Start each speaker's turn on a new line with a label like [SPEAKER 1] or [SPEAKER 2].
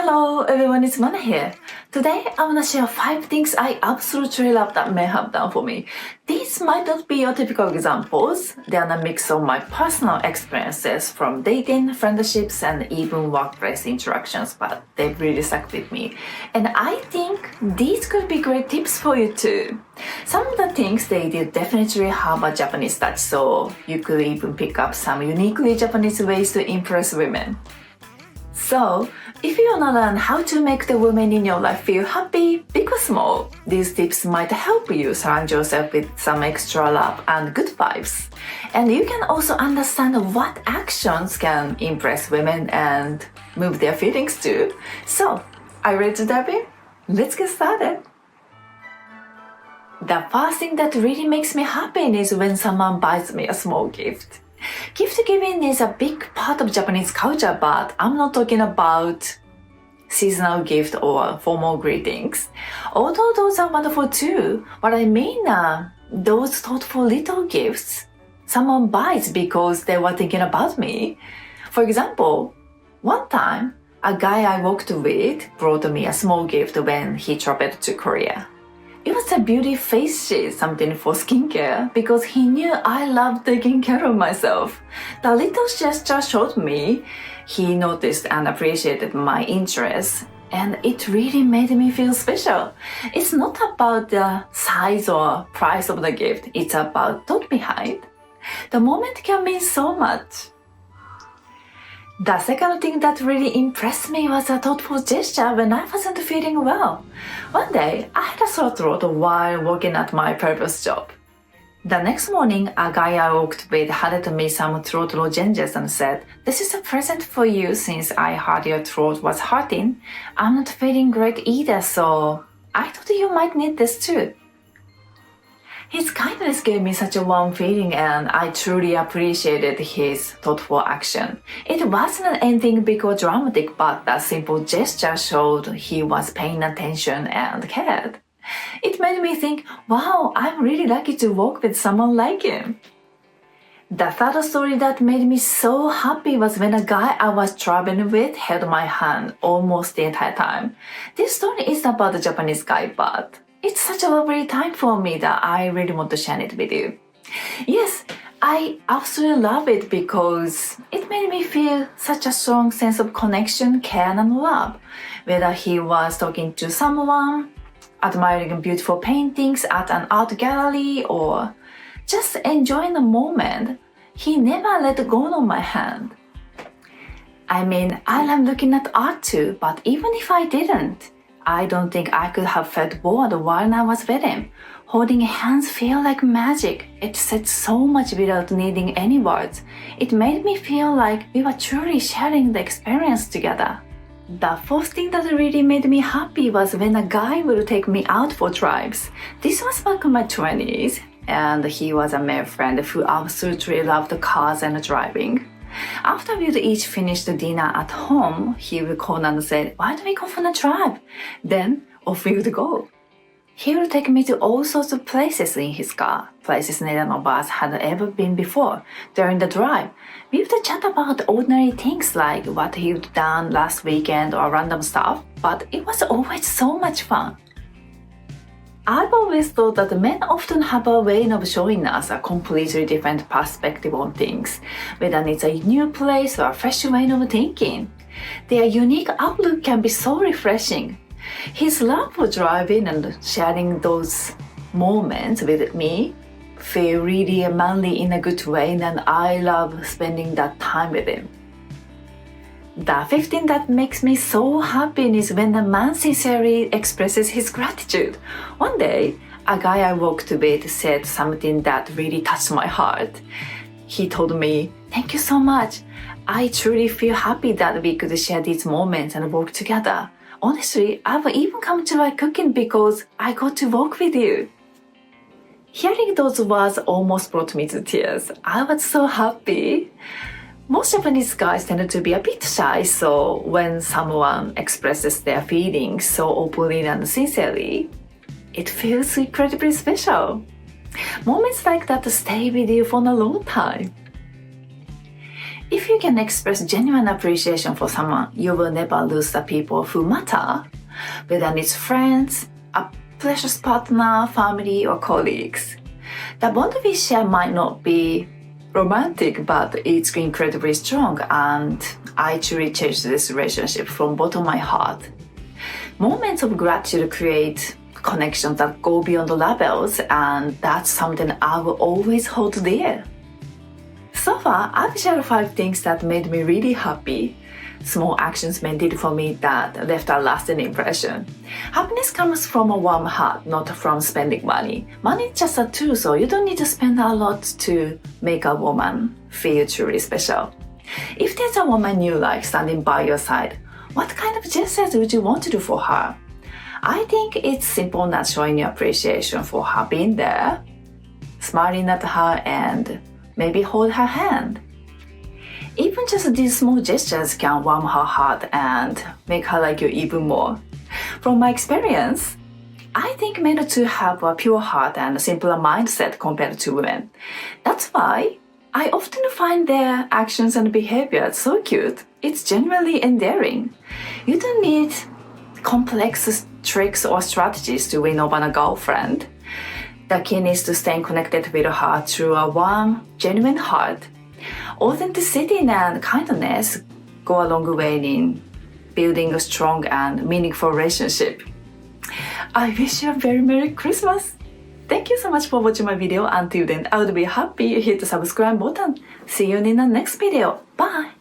[SPEAKER 1] Hello everyone, it's Mana here. Today I want to share 5 things I absolutely love that men have done for me. These might not be your typical examples. They are a mix of my personal experiences from dating, friendships, and even workplace interactions, but they really stuck with me. And I think these could be great tips for you too. Some of the things they did definitely have a Japanese touch, so you could even pick up some uniquely Japanese ways to impress women. So, if you want to learn how to make the women in your life feel happy, big or small, these tips might help you surround yourself with some extra love and good vibes. And you can also understand what actions can impress women and move their feelings too. So, are you ready to dive in? Let's get started. The first thing that really makes me happy is when someone buys me a small gift. Gift giving is a big part of Japanese culture, but I'm not talking about seasonal gift or formal greetings. Although those are wonderful too, what I mean are those thoughtful little gifts someone buys because they were thinking about me. For example, one time, a guy I worked with brought me a small gift when he traveled to Korea. It was a beauty face sheet, something for skincare, because he knew I loved taking care of myself. The little gesture showed me he noticed and appreciated my interest, and it really made me feel special. It's not about the size or price of the gift, it's about thought behind. The moment can mean so much. The second thing that really impressed me was a thoughtful gesture when I wasn't feeling well. One day, I had a sore throat while working at my previous job. The next morning, a guy I worked with handed me some throat lozenges and said, "This is a present for you since I heard your throat was hurting. I'm not feeling great either, so I thought you might need this too." His kindness gave me such a warm feeling, and I truly appreciated his thoughtful action. It wasn't anything big or dramatic, but that simple gesture showed he was paying attention and cared. It made me think, wow, I'm really lucky to work with someone like him. The third story that made me so happy was when a guy I was traveling with held my hand almost the entire time. This story is about a Japanese guy, but it's such a lovely time for me that I really want to share it with you. Yes, I absolutely love it because it made me feel such a strong sense of connection, care, and love. Whether he was talking to someone, admiring beautiful paintings at an art gallery, or just enjoying the moment, he never let go of my hand. I mean, I love looking at art too, but even if I didn't, I don't think I could have felt bored while I was with him. Holding hands felt like magic. It said so much without needing any words. It made me feel like we were truly sharing the experience together. The fourth thing that really made me happy was when a guy would take me out for drives. This was back in my 20s, and he was a male friend who absolutely loved cars and driving. After we'd each finished dinner at home, he would call and say, "Why don't we go for a drive?" Then off we would go. He would take me to all sorts of places in his car, places neither of us had ever been before. During the drive, we would chat about ordinary things like what he'd done last weekend or random stuff, but it was always so much fun. I've always thought that men often have a way of showing us a completely different perspective on things, whether it's a new place or a fresh way of thinking. Their unique outlook can be so refreshing. His love for driving and sharing those moments with me feel really manly in a good way, and I love spending that time with him. The fifth thing that makes me so happy is when a man sincerely expresses his gratitude. One day, a guy I worked with said something that really touched my heart. He told me, "Thank you so much. I truly feel happy that we could share these moments and work together. Honestly, I've even come to like cooking because I got to work with you." Hearing those words almost brought me to tears. I was so happy. Most Japanese guys tend to be a bit shy, so when someone expresses their feelings so openly and sincerely, it feels incredibly special. Moments like that stay with you for a long time. If you can express genuine appreciation for someone, you will never lose the people who matter, whether it's friends, a precious partner, family, or colleagues. The bond we share might not be romantic, but it's incredibly strong, and I truly cherish this relationship from bottom of my heart. Moments of gratitude create connections that go beyond the levels, and that's something I will always hold dear. So far, I've shared 5 things that made me really happy. Small actions men did for me that left a lasting impression. Happiness comes from a warm heart, not from spending money. Money is just a tool, so you don't need to spend a lot to make a woman feel truly special. If there's a woman you like standing by your side, what kind of gestures would you want to do for her? I think it's simple, not showing your appreciation for her being there, smiling at her, and maybe hold her hand. Even just these small gestures can warm her heart and make her like you even more. From my experience, I think men too have a pure heart and a simpler mindset compared to women. That's why I often find their actions and behavior so cute. It's genuinely endearing. You don't need complex tricks or strategies to win over a girlfriend. The key is to stay connected with her through a warm, genuine heart. Authenticity and kindness go a long way in building a strong and meaningful relationship. I wish you a very Merry Christmas! Thank you so much for watching my video. Until then, I would be happy you hit the subscribe button. See you in the next video. Bye!